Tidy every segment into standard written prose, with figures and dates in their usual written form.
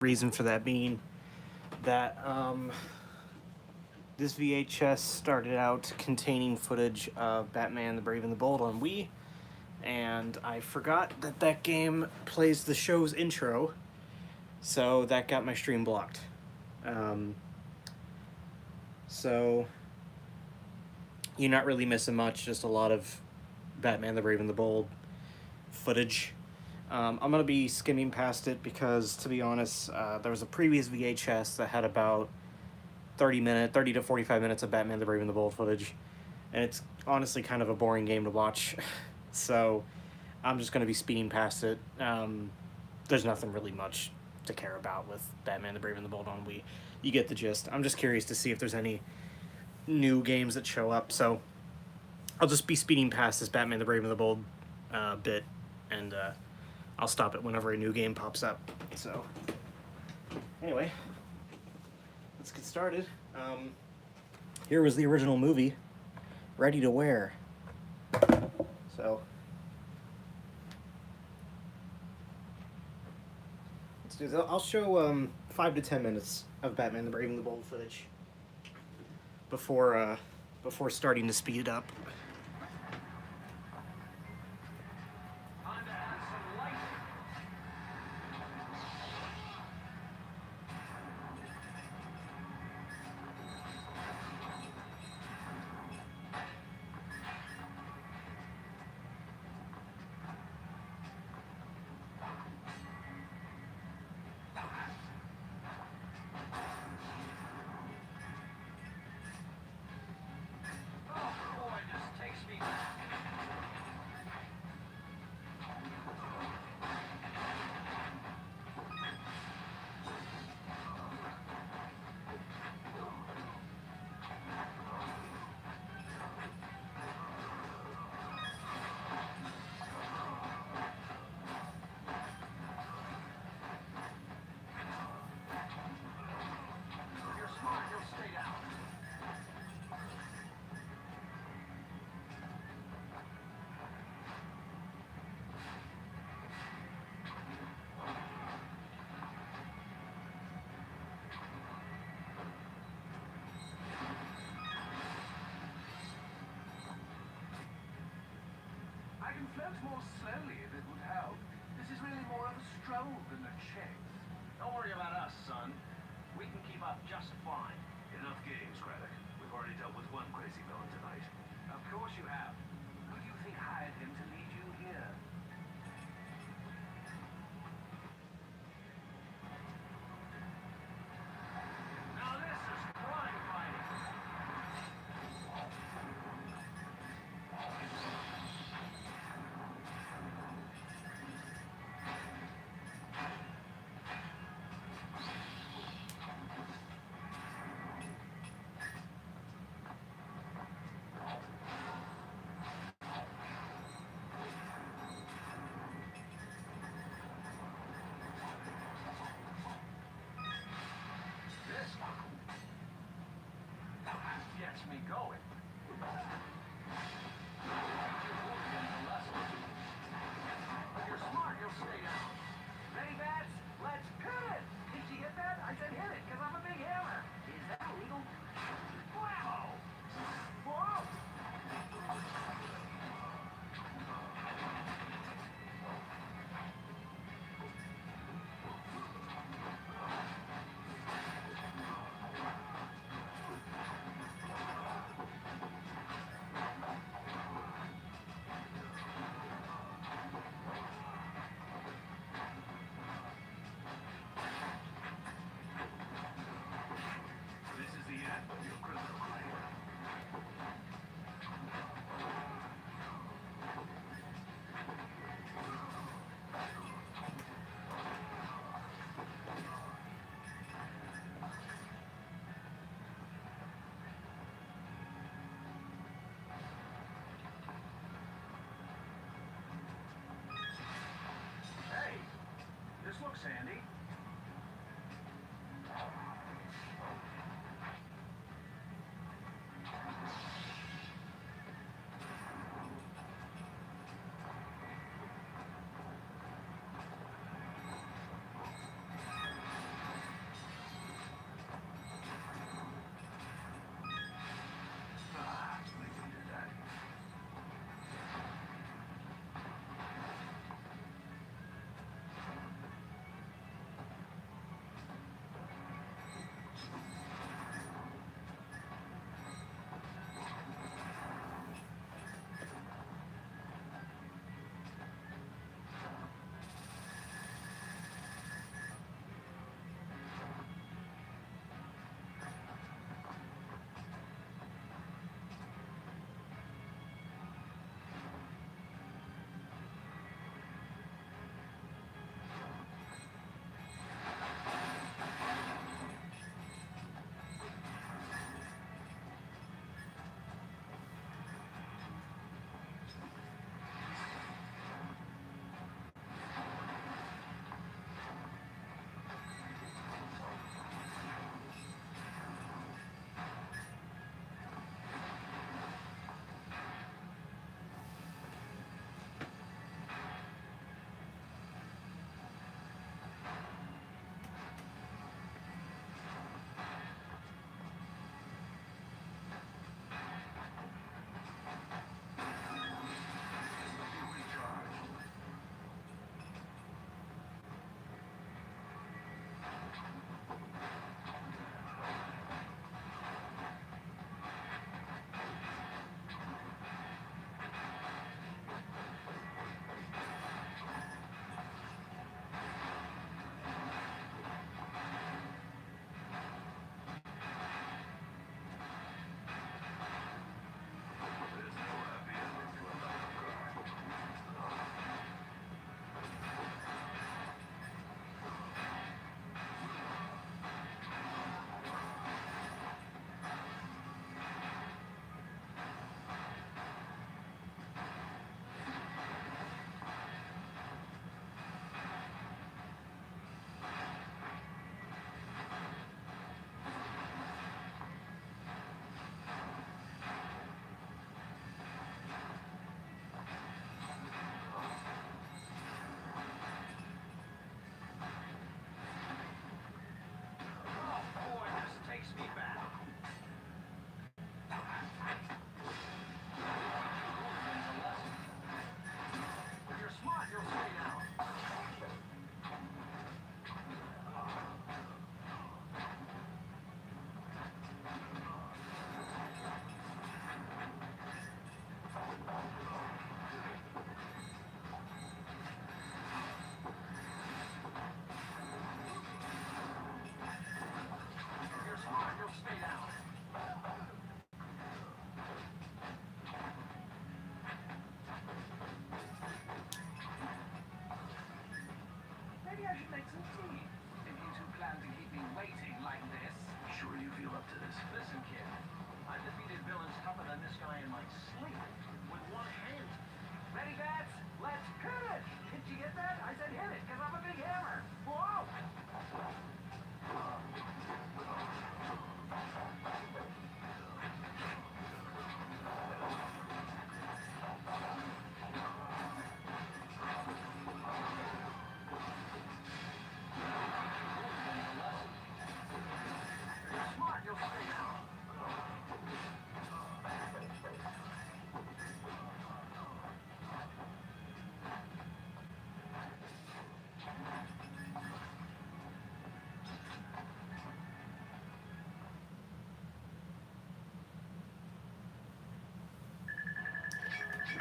Reason for that being that this VHS started out containing footage of Batman the Brave and the Bold on Wii, and I forgot that that game plays the show's intro, so that got my stream blocked. Um, so you're not really missing much, just a lot of Batman the Brave and the Bold footage. I'm going to be skimming past it because, to be honest, there was a previous VHS that had about 30 to 45 minutes of Batman the Brave and the Bold footage, and it's honestly kind of a boring game to watch. So I'm just going to be speeding past it. There's nothing really much to care about with Batman the Brave and the Bold on Wii. You get the gist. I'm just curious to see if there's any new games that show up, so I'll just be speeding past this Batman the Brave and the Bold bit, and I'll stop it whenever a new game pops up. So anyway, let's get started. Here was the original movie, ready to wear. So let's do this. I'll show 5 to 10 minutes of Batman the Brave and the Bold footage before starting to speed it up. I can float more slowly if it would help. This is really more of a stroll than a chase. Don't worry about us, son. We can keep up just fine. Enough games, Craddock. We've already dealt with one crazy villain tonight. Of course you have. Who do you think hired him to lead you here? Now this is crime fighting. This gets me going. If you're smart, you'll stay down. Ready, bats? Let's hit it! Did you get that? I said hit it, because I'm a big hammer. Is that illegal? Whammo! Whoa! This is the end of your criminal career. Hey, this looks handy.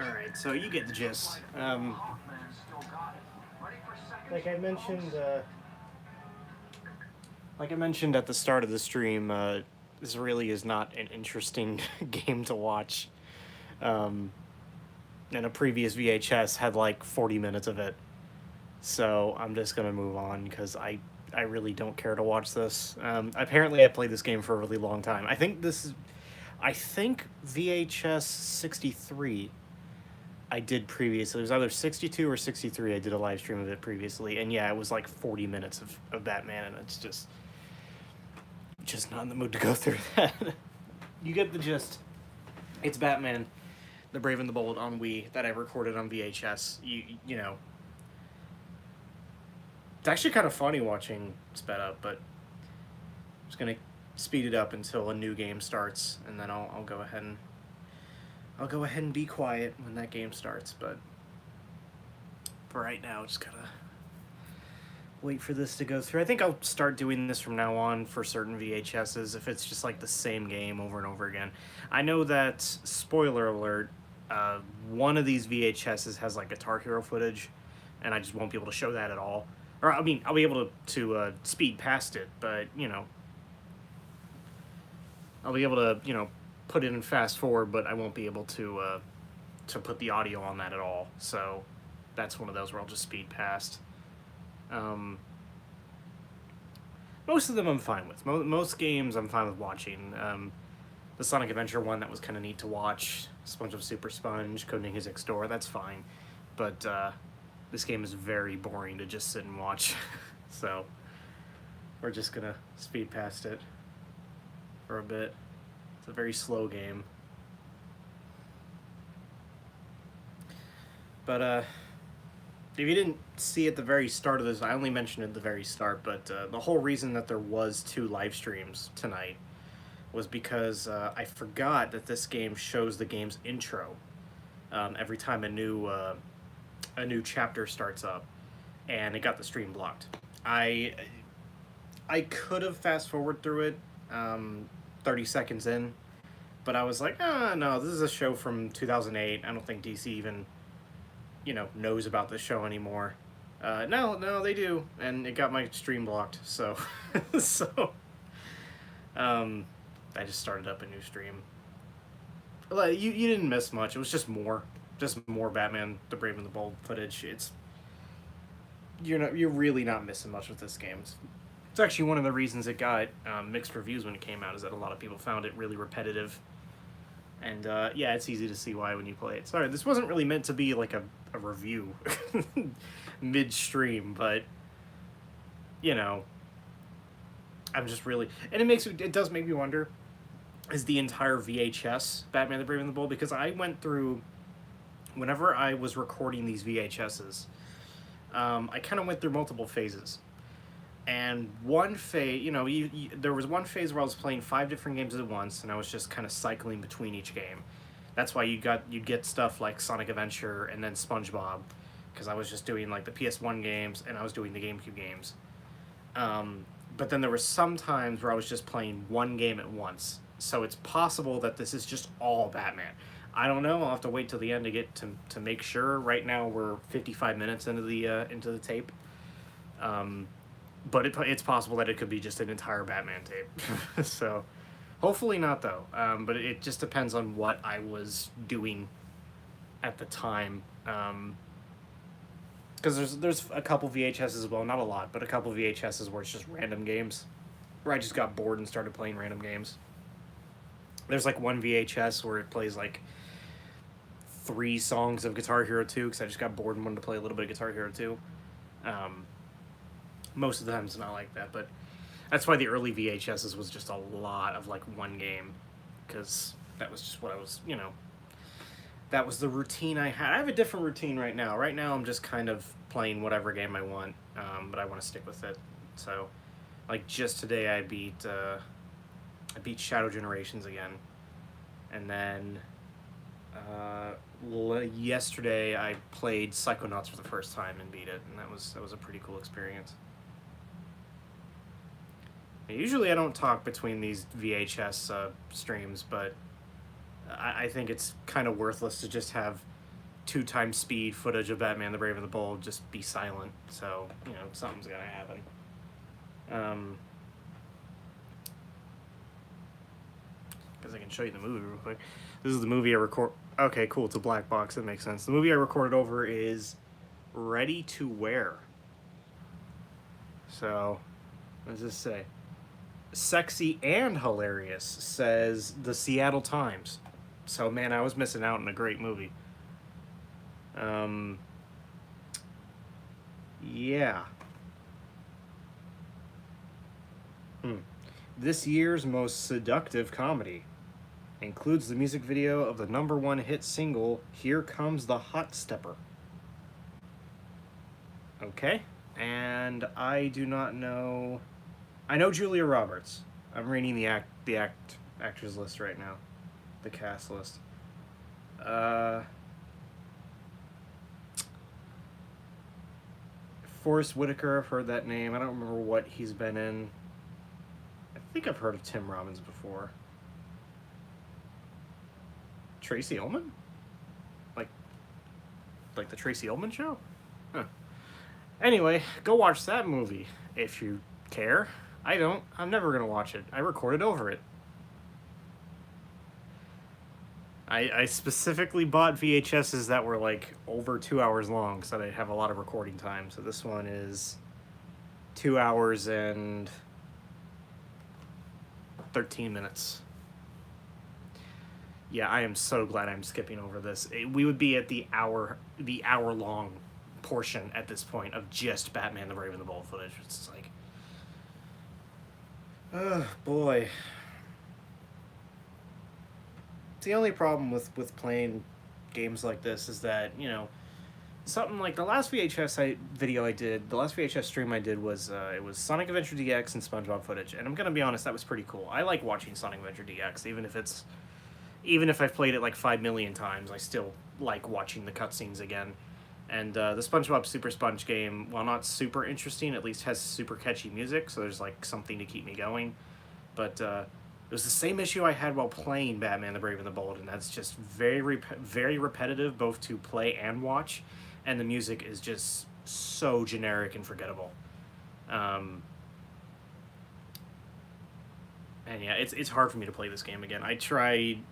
Alright, so you get the gist. Hawkman still got it. Ready for second? Like I mentioned at the start of the stream, this really is not an interesting game to watch. And a previous VHS had like 40 minutes of it. So I'm just gonna move on because I really don't care to watch this. Apparently I played this game for a really long time. I think VHS 63 I did previously. It was either 62 or 63. I did a live stream of it previously. And yeah, it was like 40 minutes of Batman, and it's just not in the mood to go through that. You get the gist. It's Batman, the Brave and the Bold on Wii that I recorded on VHS. You know. It's actually kind of funny watching sped up, but I'm just going to speed it up until a new game starts, and then I'll go ahead and be quiet when that game starts. But for right now, just gotta wait for this to go through. I think I'll start doing this from now on for certain VHSs if it's just like the same game over and over again. I know that, spoiler alert, one of these VHSs has like Guitar Hero footage, and I just won't be able to show that at all. Or, I mean, I'll be able to speed past it, but, you know, I'll be able to, you know, put it in fast forward, but I won't be able to put the audio on that at all. So that's one of those where I'll just speed past. Most of them I'm fine with. Most games I'm fine with watching. The Sonic Adventure one, that was kind of neat to watch. SpongeBob Super Sponge, Codenames X-Door, that's fine. But this game is very boring to just sit and watch. So we're just gonna speed past it for a bit. It's a very slow game. But if you didn't see at the very start of this, I only mentioned it at the very start, but the whole reason that there was 2 live streams tonight was because I forgot that this game shows the game's intro every time a new chapter starts up, and it got the stream blocked. I could have fast forward through it 30 seconds in, but I was like, no, this is a show from 2008. I don't think DC even, you know, knows about this show anymore. No, they do, and it got my stream blocked, so I just started up a new stream. You didn't miss much. It was just more Batman, the Brave and the Bold footage. You're really not missing much with this game. It's actually one of the reasons it got mixed reviews when it came out, is that a lot of people found it really repetitive. And yeah, it's easy to see why when you play it. Sorry, this wasn't really meant to be like a review midstream, but you know, I'm just really, and it does make me wonder, is the entire VHS Batman the Brave and the Bold? Because I went through, whenever I was recording these VHSs, I kind of went through multiple phases. And one phase, you know, there was one phase where I was playing 5 different games at once, and I was just kind of cycling between each game. That's why you'd get stuff like Sonic Adventure and then SpongeBob, because I was just doing like the PS1 games and I was doing the GameCube games. But then there were some times where I was just playing one game at once. So it's possible that this is just all Batman. I don't know. I'll have to wait till the end to get to make sure. Right now we're 55 minutes into the tape. But it's possible that it could be just an entire Batman tape. So hopefully not, though. But it just depends on what I was doing at the time. Because there's a couple VHSs as well, not a lot, but a couple VHSs where it's just random games, where I just got bored and started playing random games. There's like one VHS where it plays like 3 songs of Guitar Hero 2, because I just got bored and wanted to play a little bit of Guitar Hero 2. Most of the time it's not like that, but that's why the early VHSs was just a lot of like one game, because that was just what I was, you know, that was the routine I had. I have a different routine right now. Right now I'm just kind of playing whatever game I want, but I want to stick with it. So, like just today I beat Shadow Generations again, and then yesterday I played Psychonauts for the first time and beat it, and that was a pretty cool experience. Usually I don't talk between these VHS streams, but I think it's kind of worthless to just have 2 times speed footage of Batman the Brave and the Bold just be silent. So, you know, something's gonna happen. Because I can show you the movie real quick. This is the movie I record. Okay, cool. It's a black box. That makes sense. The movie I recorded over is Ready to Wear. So, what does this say? Sexy and hilarious, says the Seattle Times. So, man, I was missing out on a great movie. Yeah. This year's most seductive comedy includes the music video of the #1 hit single, Here Comes the Hot Stepper. Okay. And I do not know... I know Julia Roberts. I'm reading the actors list right now. The cast list. Forrest Whitaker, I've heard that name. I don't remember what he's been in. I think I've heard of Tim Robbins before. Tracy Ullman? Like the Tracy Ullman show? Huh. Anyway, go watch that movie if you care. I don't. I'm never going to watch it. I recorded over it. I specifically bought VHSs that were like over 2 hours long so that I'd have a lot of recording time. So this one is 2 hours and 13 minutes. Yeah, I am so glad I'm skipping over this. We would be at the hour long portion at this point of just Batman the Brave and the Bold footage. It's like, oh boy. The only problem with playing games like this is that, you know, something like the last VHS the last VHS stream I did was it was Sonic Adventure DX and SpongeBob footage, and I'm gonna be honest, that was pretty cool. I like watching Sonic Adventure DX, even if I've played it like 5 million times, I still like watching the cutscenes again. And the SpongeBob Super Sponge game, while not super interesting, at least has super catchy music, so there's like something to keep me going. But it was the same issue I had while playing Batman the Brave and the Bold, and that's just very repetitive, both to play and watch, and the music is just so generic and forgettable. And yeah, it's hard for me to play this game again. I tried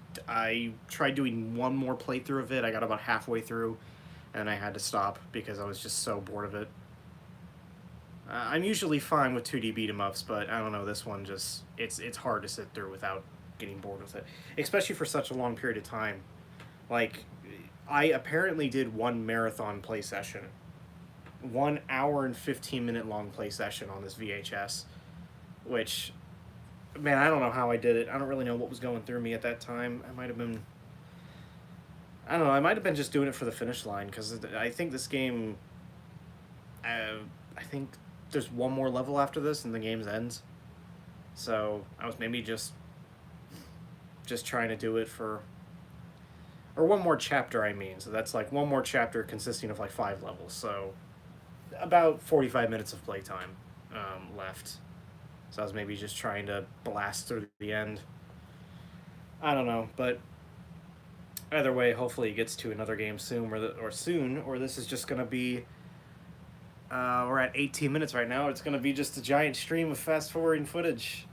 doing one more playthrough of it. I got about halfway through, and I had to stop because I was just so bored of it. I'm usually fine with 2D beat-em-ups, but I don't know, this one just... It's hard to sit through without getting bored with it. Especially for such a long period of time. Like, I apparently did one marathon play session. 1 hour and 15-minute long play session on this VHS. Which, man, I don't know how I did it. I don't really know what was going through me at that time. I might have been... I don't know, I might have been just doing it for the finish line, because I think this game... I think there's one more level after this and the game ends. So I was maybe just trying to do it for... Or one more chapter, I mean. So that's like one more chapter consisting of like 5 levels. So about 45 minutes of playtime left. So I was maybe just trying to blast through the end. I don't know, but either way, hopefully it gets to another game soon, or this is just going to be... we're at 18 minutes right now. It's going to be just a giant stream of fast-forwarding footage.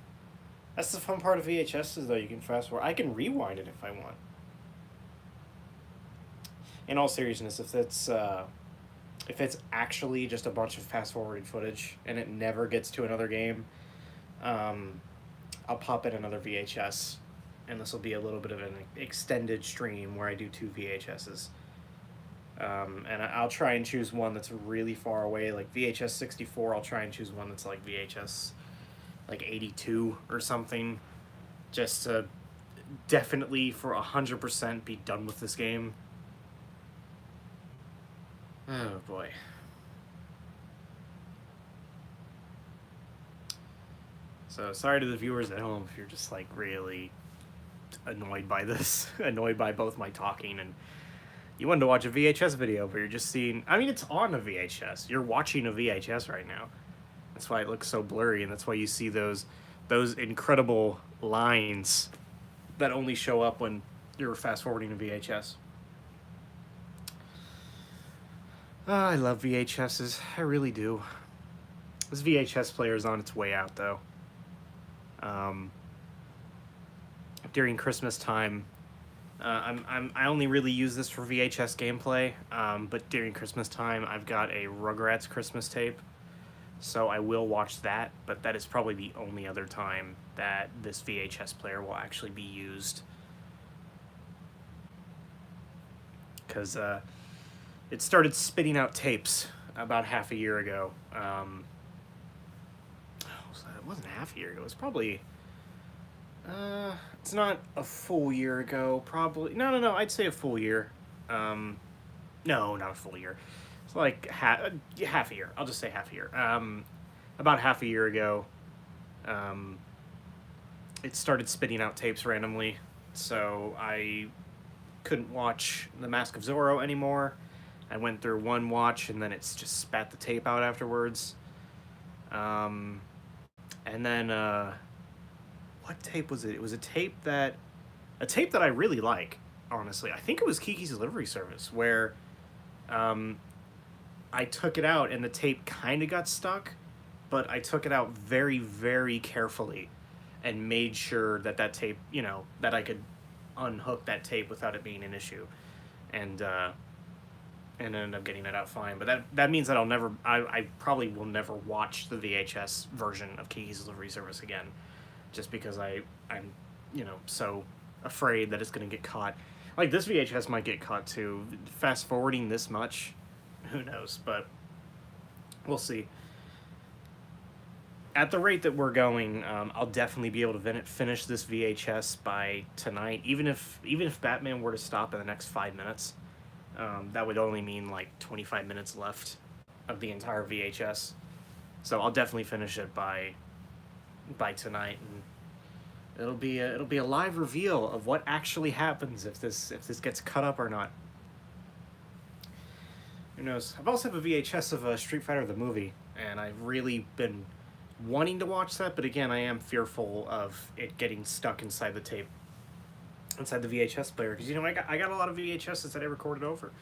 That's the fun part of VHSs, though. You can fast-forward. I can rewind it if I want. In all seriousness, if it's actually just a bunch of fast-forwarding footage and it never gets to another game, I'll pop in another VHS, and this will be a little bit of an extended stream where I do 2 VHSs. And I'll try and choose one that's really far away, like VHS 64. I'll try and choose one that's like VHS like 82 or something, just to definitely for 100% be done with this game. Oh boy. So sorry to the viewers at home if you're just like really annoyed by this, annoyed by both my talking and you wanted to watch a VHS video, but you're just seeing... I mean, it's on a VHS. You're watching a VHS right now. That's why it looks so blurry, and that's why you see those incredible lines that only show up when you're fast-forwarding a VHS. I love VHSs. I really do. This VHS player is on its way out, though. During Christmas time, I only really use this for VHS gameplay, but during Christmas time, I've got a Rugrats Christmas tape, so I will watch that, but that is probably the only other time that this VHS player will actually be used. Because it started spitting out tapes about half a year ago. It wasn't half a year ago. It was probably... it's not a full year ago, probably. No, I'd say a full year. No, not a full year. It's like half a year. I'll just say half a year. About half a year ago, it started spitting out tapes randomly, so I couldn't watch The Mask of Zorro anymore. I went through one watch, and then it's just spat the tape out afterwards. And then, what tape was it? It was a tape that I really like, honestly. I think it was Kiki's Delivery Service, where I took it out and the tape kind of got stuck, but I took it out very, very carefully and made sure that that tape, you know, that I could unhook that tape without it being an issue. And ended up getting it out fine. But that means that I probably will never watch the VHS version of Kiki's Delivery Service again, just because I'm, you know, so afraid that it's going to get caught. Like, this VHS might get caught too. Fast forwarding this much, who knows, but we'll see. At the rate that we're going, I'll definitely be able to finish this VHS by tonight. Even if Batman were to stop in the next 5 minutes, that would only mean like 25 minutes left of the entire VHS. So I'll definitely finish it by tonight, and it'll be a live reveal of what actually happens if this gets cut up or not. Who knows? I've also have a VHS of Street Fighter the movie, and I've really been wanting to watch that, but again, I am fearful of it getting stuck inside the tape, inside the VHS player, because, you know, I got a lot of VHSs that I recorded over.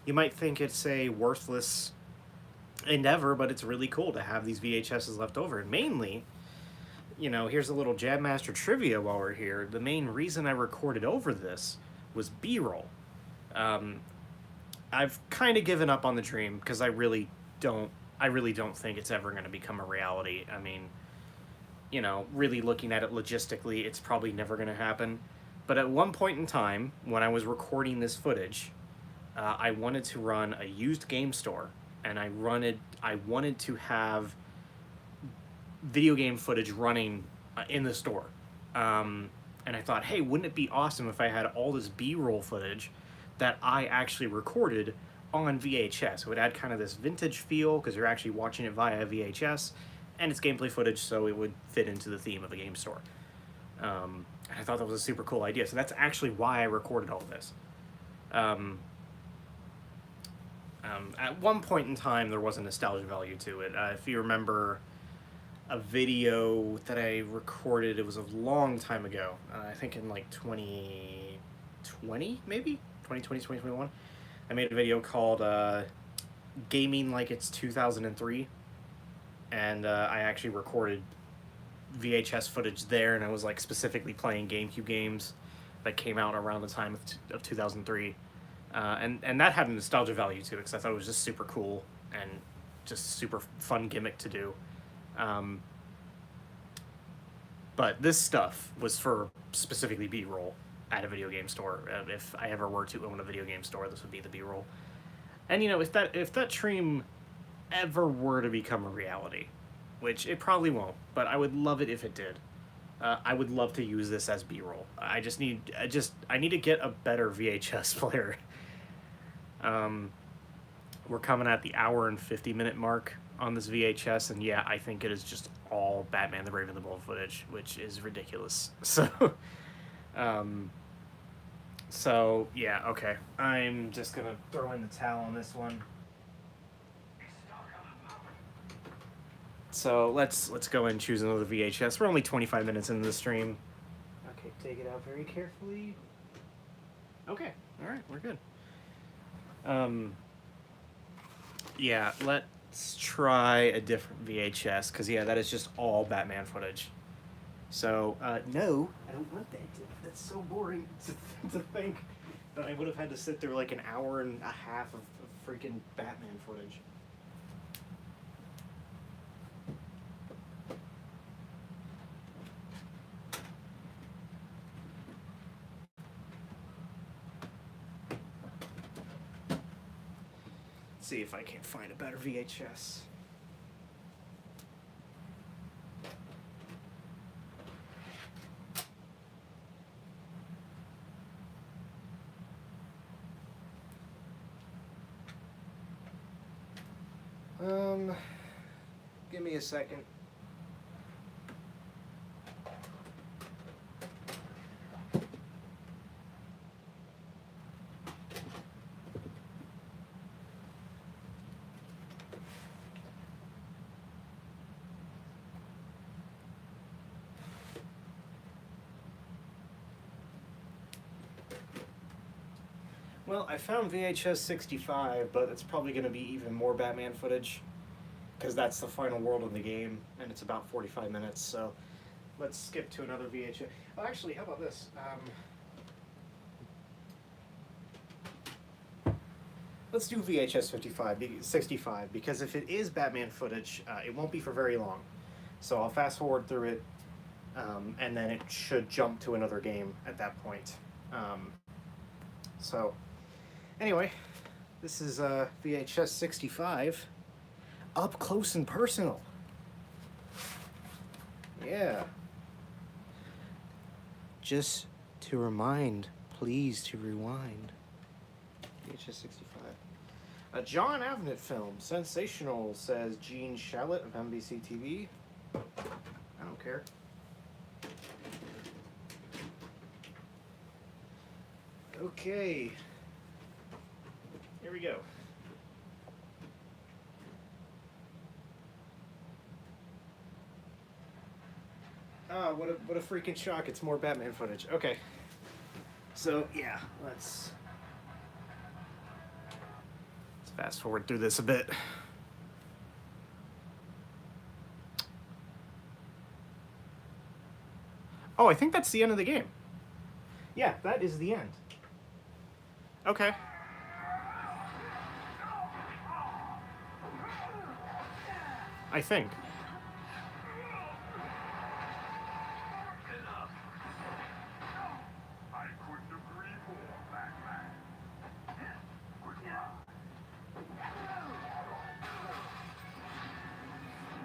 You might think it's a worthless endeavor, but it's really cool to have these VHSs left over. And mainly, you know, here's a little Jab Master trivia while we're here. The main reason I recorded over this was B-roll. I've kind of given up on the dream because I really don't think it's ever going to become a reality. I mean, you know, really looking at it logistically, it's probably never going to happen. But at one point in time, when I was recording this footage, I wanted to run a used game store, and I wanted to have video game footage running in the store. And I thought, hey, wouldn't it be awesome if I had all this B-roll footage that I actually recorded on VHS? It would add kind of this vintage feel, because you're actually watching it via VHS, and it's gameplay footage, so it would fit into the theme of a game store. And I thought that was a super cool idea, so that's actually why I recorded all this. At one point in time, there was a nostalgia value to it. If you remember a video that I recorded, it was a long time ago, I think in like 2020, maybe? 2020, 2021. I made a video called Gaming Like It's 2003, and I actually recorded VHS footage there, and I was like specifically playing GameCube games that came out around the time of 2003. And that had a nostalgia value to it, because I thought it was just super cool and just super fun gimmick to do. But this stuff was for specifically B-roll at a video game store. If I ever were to own a video game store, this would be the B-roll. And, you know, if that dream ever were to become a reality, which it probably won't, but I would love it if it did. I would love to use this as B-roll. I need to get a better VHS player. We're coming at the hour and 50-minute mark on this VHS, and yeah, I think it is just all Batman the Brave and the Bold footage, which is ridiculous. So, yeah, okay. I'm just gonna throw in the towel on this one. So let's go and choose another VHS. We're only 25 minutes into the stream. Okay, take it out very carefully. Okay, all right, we're good. Yeah, let's try a different VHS, because, yeah, that is just all Batman footage. So, no, I don't want that. That's so boring to think that I would have had to sit through like an hour and a half of freaking Batman footage. Let's see if I can find a better VHS. Give me a second. Well, I found VHS 65, but it's probably going to be even more Batman footage, because that's the final world of the game, and it's about 45 minutes, so let's skip to another VHS. Oh, actually, how about this? Let's do VHS 65, because if it is Batman footage, it won't be for very long. So I'll fast forward through it, and then it should jump to another game at that point. So, anyway, this is VHS 65, up close and personal. Yeah. Just to remind, please to rewind. VHS 65. A John Avnet film, sensational, says Gene Shalit of NBC TV. I don't care. Okay. Here we go. Ah, what a freaking shock. It's more Batman footage. Okay. So, yeah, let's fast forward through this a bit. Oh, I think that's the end of the game. Yeah, that is the end. Okay. I think. Enough. I couldn't agree more, Batman. Goodbye.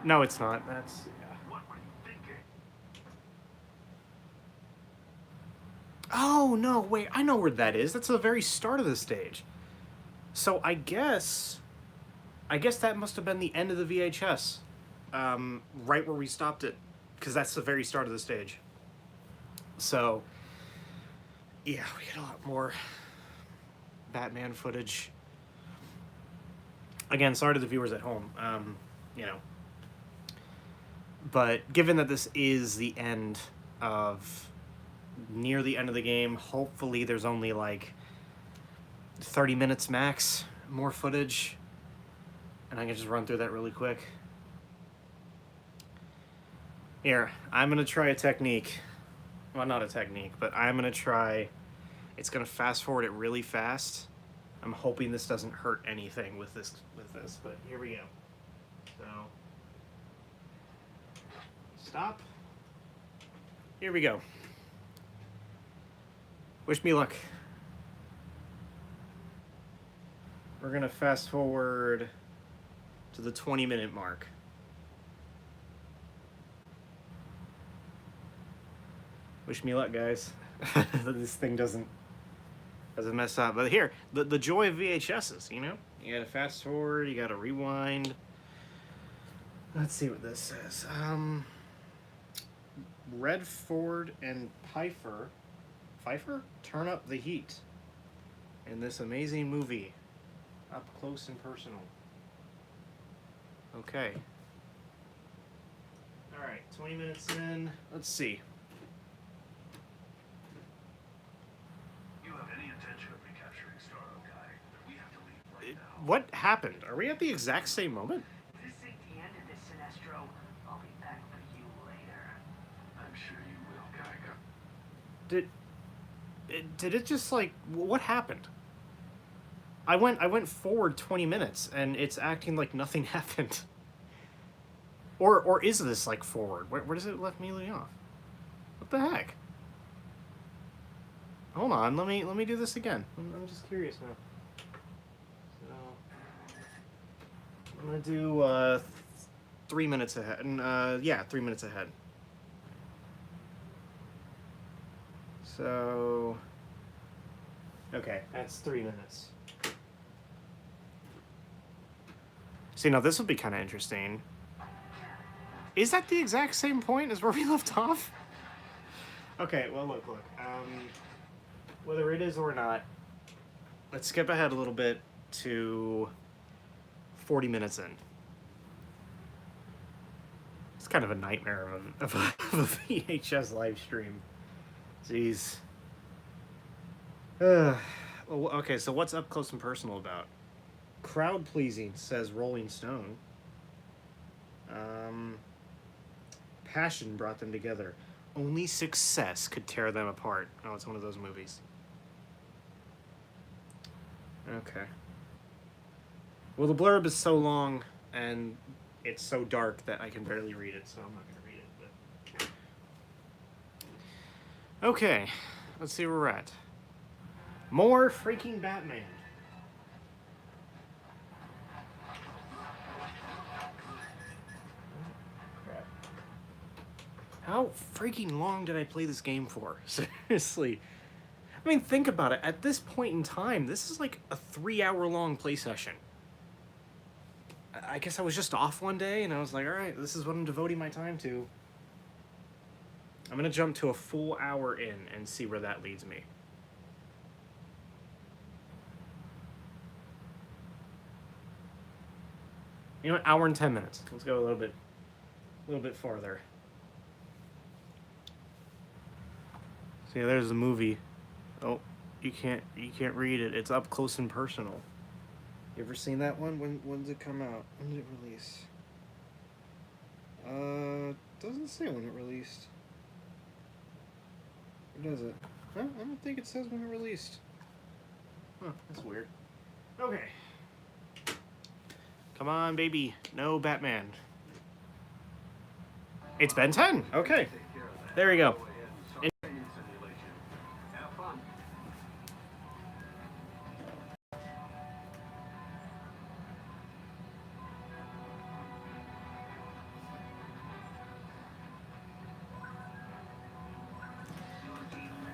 No, it's not. That's... What were you thinking? Oh, no, wait. I know where that is. That's the very start of the stage. So I guess that must have been the end of the VHS. Right where we stopped it. Because that's the very start of the stage. So, yeah, we get a lot more Batman footage. Again, sorry to the viewers at home. You know. But given that this is the end of... near the end of the game, hopefully there's only like 30 minutes max more footage, and I can just run through that really quick. Here, I'm gonna try a technique. Well, not a technique, but I'm gonna try... It's gonna fast forward it really fast. I'm hoping this doesn't hurt anything with this, but here we go. So, stop. Here we go. Wish me luck. We're gonna fast forward to the 20-minute mark. Wish me luck, guys. This thing doesn't mess up. But here, the joy of VHSs, you know? You gotta fast forward, you gotta rewind. Let's see what this says. Redford and Pfeiffer turn up the heat in this amazing movie, up close and personal. Okay. All right, 20 minutes in. Let's see. You have any intention of recapturing Starro, Guy? We have to leave right now. What happened? Are we at the exact same moment? This ain't the end of this, Sinestro. I'll be back for you later. I'm sure you will, Geiger. Did it just like what happened? I went forward 20 minutes and it's acting like nothing happened. Or is this like forward? Where does it left me leaving off? What the heck? Hold on, let me do this again. I'm just curious now. So I'm gonna do 3 minutes ahead, and yeah, 3 minutes ahead. So okay, that's 3 minutes. See, now this will be kind of interesting. Is that the exact same point as where we left off? Okay, well, look. Whether it is or not, let's skip ahead a little bit to 40 minutes in. It's kind of a nightmare of a VHS live stream. Jeez. Well, okay, so what's up close and personal about? Crowd pleasing, says Rolling Stone. Passion brought them together. Only success could tear them apart. Oh, it's one of those movies. Okay. Well, the blurb is so long and it's so dark that I can barely read it, so I'm not going to read it. But... Okay, let's see where we're at. More freaking Batman. How freaking long did I play this game for? Seriously. I mean, think about it. At this point in time, this is like a 3-hour-long play session. I guess I was just off one day, and I was like, alright, this is what I'm devoting my time to. I'm going to jump to a full hour in and see where that leads me. You know what? Hour and 10 minutes. Let's go a little bit farther. See, there's the movie. Oh, you can't read it. It's up close and personal. You ever seen that one? When did it come out? When did it release? Doesn't say when it released. Or does it? Huh? I don't think it says when it released. Huh, that's weird. Okay. Come on, baby. No Batman. It's Ben 10. Okay. There we go.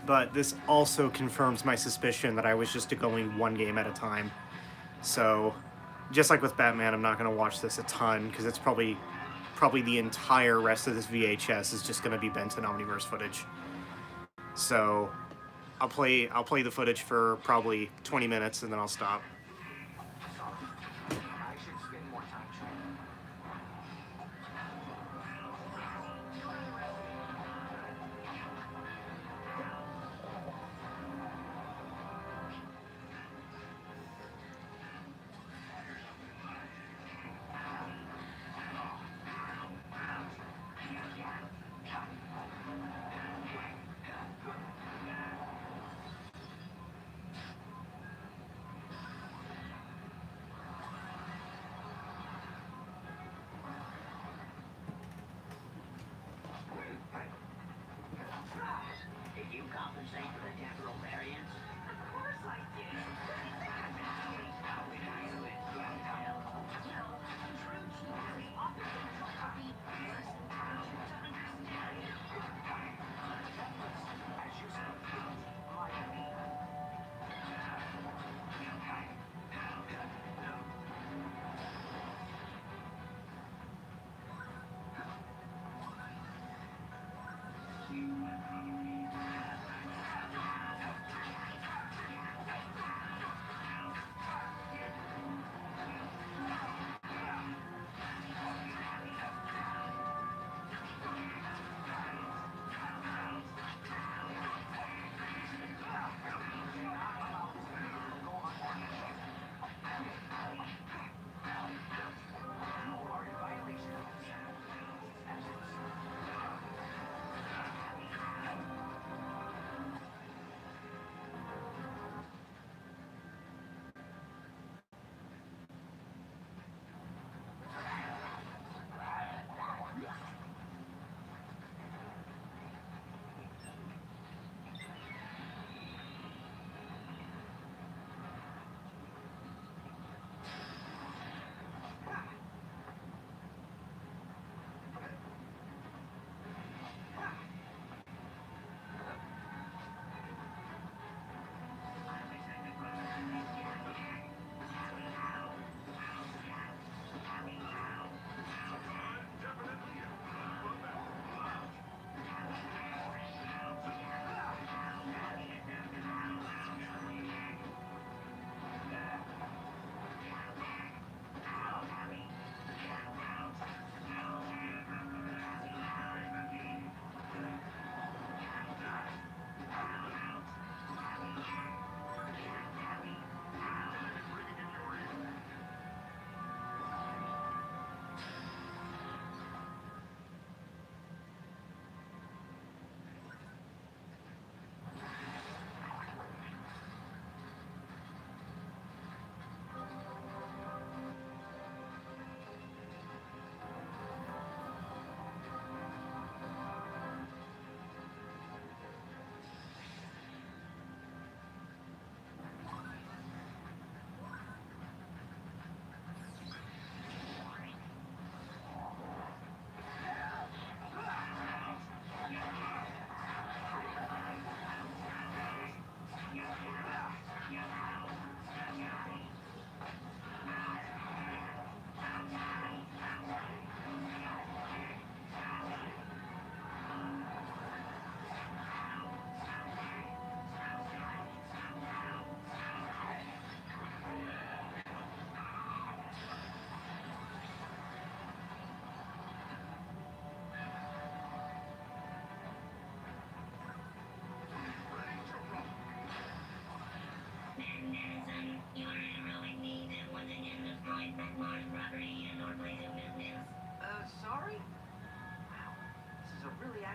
But this also confirms my suspicion that I was just going one game at a time. So, just like with Batman, I'm not going to watch this a ton, because it's probably the entire rest of this VHS is just going to be Benton Omniverse footage. So, I'll play the footage for probably 20 minutes, and then I'll stop. I should spend more time training.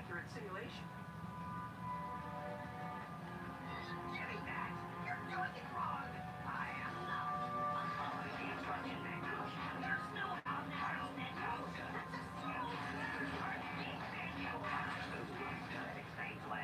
accurate simulation. Jimmy Bat, you're doing it wrong. I am not. I'm following the instruction manual. There's no how now, manual. That's a slow manual. It explains what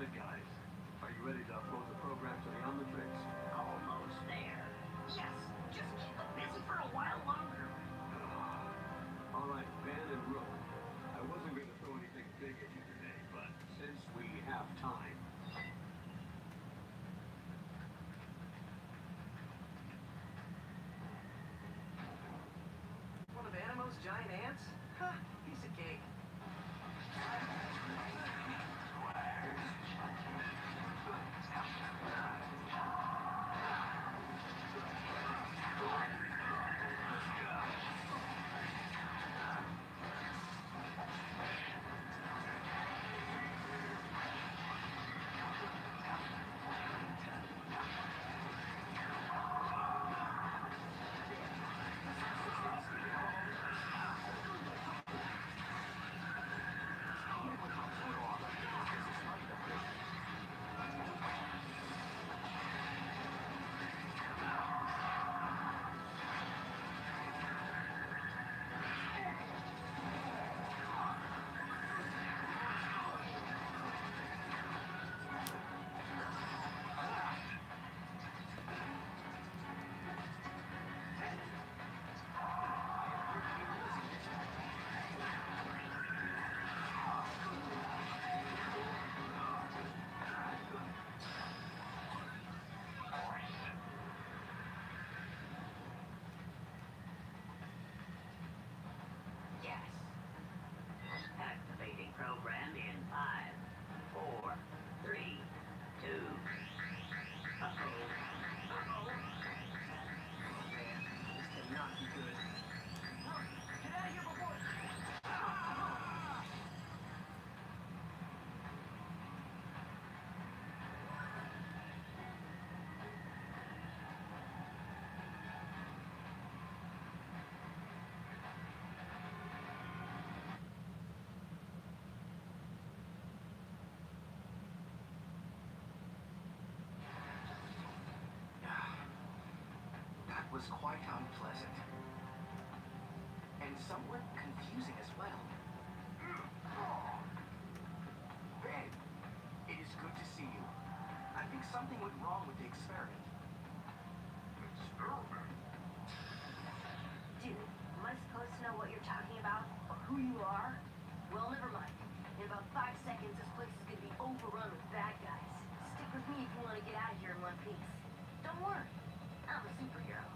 Got it, guys. Are you ready to upload the program to the Omnitrix? Almost there. Yes, just keep them busy for a while longer. All right, Ben and Rook. I wasn't going to throw anything big at you today, but since we have time. One of Animo's giant ants? Huh, piece of cake. Yes. Activating program in 5, 4, 3, 2. Uh-oh. Uh-oh. Man, this cannot be good. Look, get out of here before... That was quite unpleasant. And somewhat confusing as well. Ben, it is good to see you. I think something went wrong with the experiment. Experiment? Dude, am I supposed to know what you're talking about? Or who you are? Well, never mind. In about 5 seconds, this place is gonna be overrun with bad guys. Stick with me if you want to get out of here in one piece. Don't worry, I'm a superhero.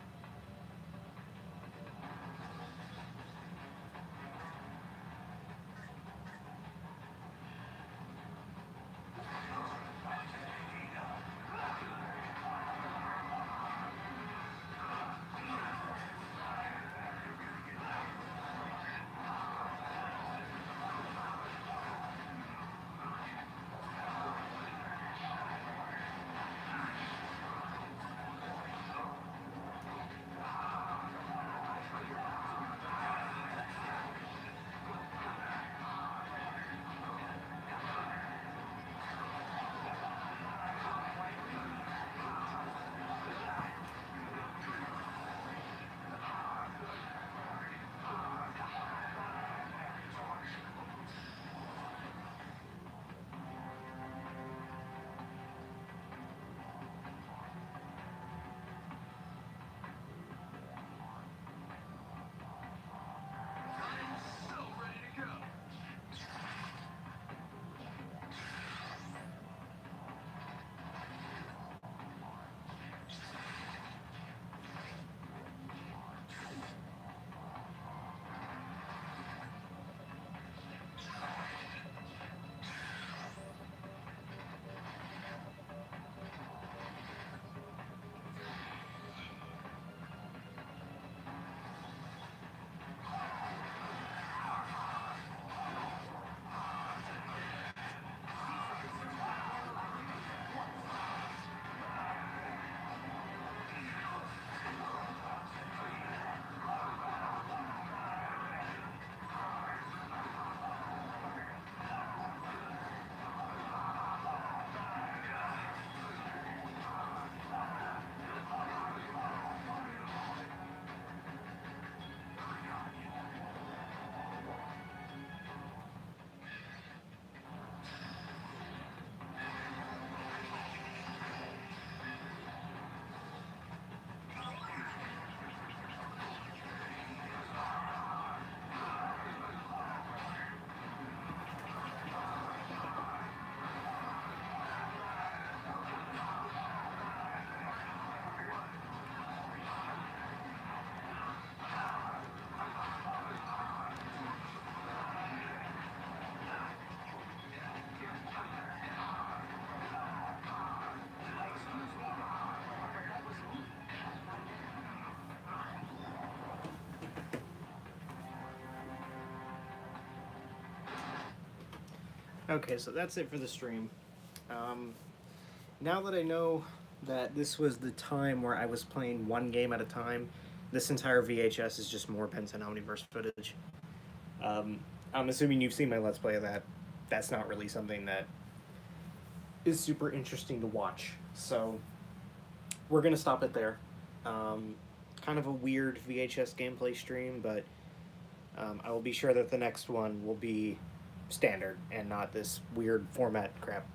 Okay, so that's it for the stream. Um, now that I know that this was the time where I was playing one game at a time, this entire VHS is just more Benson Omniverse footage. Um, I'm assuming you've seen my Let's Play of that. That's not really something that is super interesting to watch. So we're gonna stop it there. Kind of a weird VHS gameplay stream, but I will be sure that the next one will be standard and not this weird format crap.